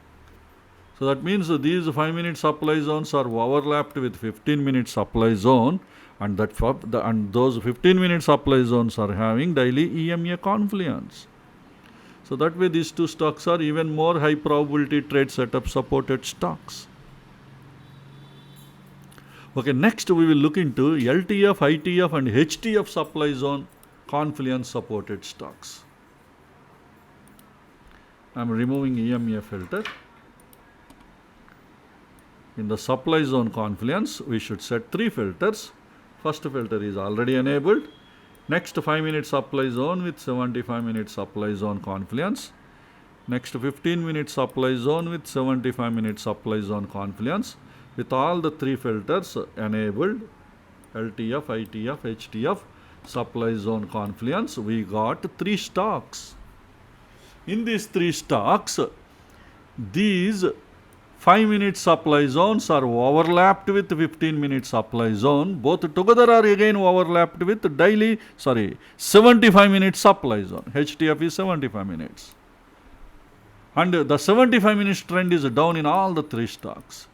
So that means these 5 minute supply zones are overlapped with 15 minute supply zone, and those 15 minute supply zones are having daily EMA confluence. So that way these 2 stocks are even more high probability trade setup supported stocks. Okay, next we will look into LTF, ITF and HTF supply zone confluence supported stocks. I am removing EMA filter. In the supply zone confluence, we should set 3 filters. First filter is already enabled. Next 5 minute supply zone with 75 minute supply zone confluence. Next 15 minute supply zone with 75 minute supply zone confluence. With all the 3 filters enabled, LTF, ITF, HTF, supply zone confluence, we got 3 stocks. In these 3 stocks, these 5 minute supply zones are overlapped with 15 minute supply zone. Both together are again overlapped with 75 minute supply zone. HTF is 75 minutes. And the 75 minutes trend is down in all the 3 stocks.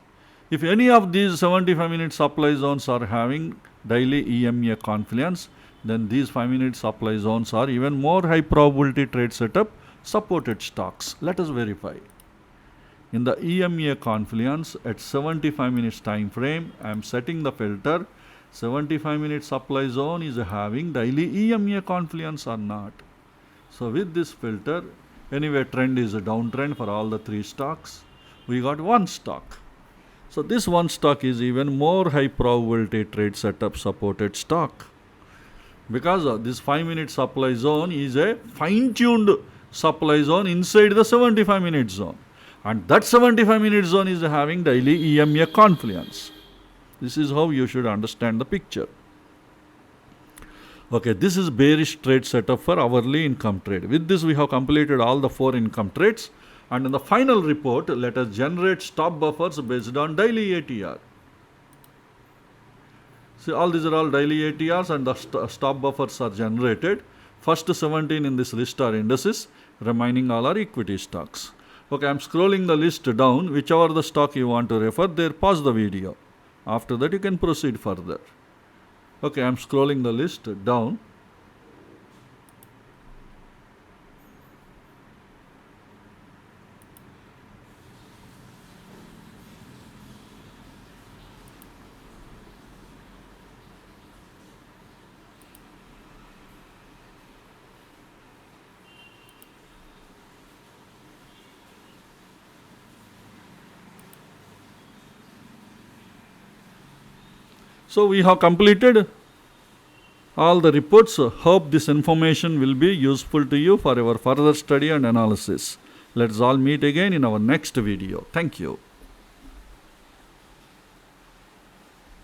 If any of these 75-minute supply zones are having daily EMA confluence, then these 5-minute supply zones are even more high probability trade setup supported stocks. Let us verify. In the EMA confluence at 75 minutes time frame, I am setting the filter 75-minute supply zone is having daily EMA confluence or not. So with this filter, anyway trend is a downtrend for all the 3 stocks. We got one stock. So this one stock is even more high probability trade setup supported stock, because this 5-minute supply zone is a fine-tuned supply zone inside the 75-minute zone, and that 75-minute zone is having daily EMA confluence. This is how you should understand the picture. Okay, this is bearish trade setup for hourly income trade. With this we have completed all the 4 income trades, and in the final report let us generate stop buffers based on daily ATR. See, all these are all daily ATRs, and the stop buffers are generated. First 17 in this list are indices, remaining all are equity stocks. Okay, I am scrolling the list down. Whichever the stock you want to refer, there pause the video. After that you can proceed further. Okay, I am scrolling the list down. So we have completed all the reports. Hope this information will be useful to you for your further study and analysis. Let's all meet again in our next video. Thank you.